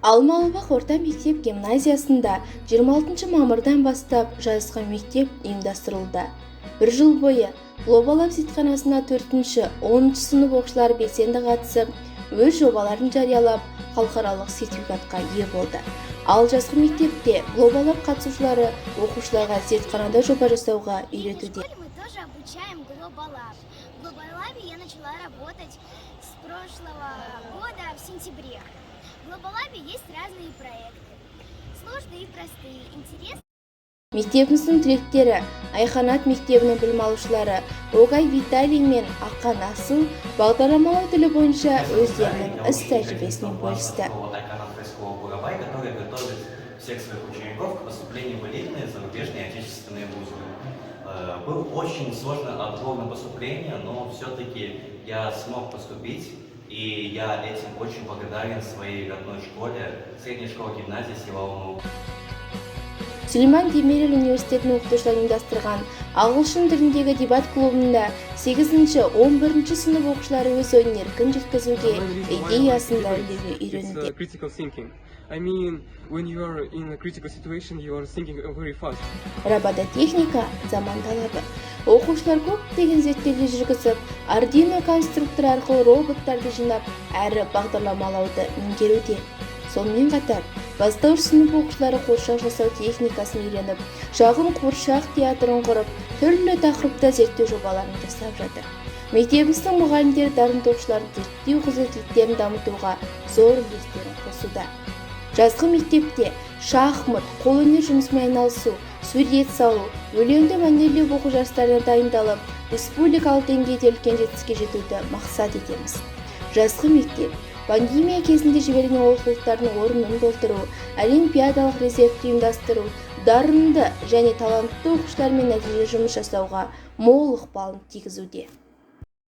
Алмалыбақ орта мектеп гимназиясында 26 мамырдан бастап жазғы мектеп ұйымдастырылды. Бір жыл бойы Глобалап зертханасына 4-10 сынып оқушылары белсенді қатысып, өз жобаларын жариялап, халықаралық сертификатқа ие болды. Ал жазғы мектепте Глобалап қатысушылары оқушыларға зертханада жоба жасауға үйретуде. Мы тоже обучаем Глобалаб. В Глобалабе я начала работать с прошлого года в сентябре. В Глобалабе есть разные проекты. Сложные и простые, интересные. Мектебіміздің түлектері Айқанат мектебінің білім алушылары Огай Виталий мен Ақан Асыл бағдарламалау тілі бойынша өздерінің іс тәжірибесімен бөлісті. Который готовит всех своих учеников к поступлению в элитные зарубежные отечественные вузы. Был очень сложный отбор на поступление, но все-таки я смог поступить, и я этим очень благодарен своей родной школе, средней школе гимназии силового наук. Сүлейман Демирел университетінің оқытушылары ұйымдастырған ағылшын тіліндегі дебат клубында 8-11 сынып оқушылары өз ойын еркін жеткізуге идеясын дәлелдеуге үйренуде. When you are in a critical situation, you are thinking very fast. Робототехника заман талабы. Оқушылар көптеген зерттеулер жүргізіп, Arduino конструкторы арқылы роботтарды жинап, әрі бағдарламалауды меңгеруде. Сонымен қатар, бастауыш сынып оқушылары қуыршақ жасау техникасын үйреніп, шағын қуыршақ театрын құрып, түрлі тақырыпта зерттеу жобаларын жасап жатыр. Мектебіміздің мұғалімдері дарынды оқушылардың зерттеу құзыреттіліктерін дамытуға зор үлестерін қосуда. Жазғы мектепте шахмат, қолөнер жұмысымен айналысу, сурет салу, өлеңді мәнерлеу оқу жарыстарына дайындалып, республикалық деңгейде үлкен жетістікке жетуді мақсат етеміз. Жазғы мектеп пандемия кезінде жіберген олқылықтардың орнын толтыру, олимпиадалық резервті ұйымдастыру, дарынды және талантты оқушылармен нәтижелі жұмыс жасауға мол ықпалын тигізуде.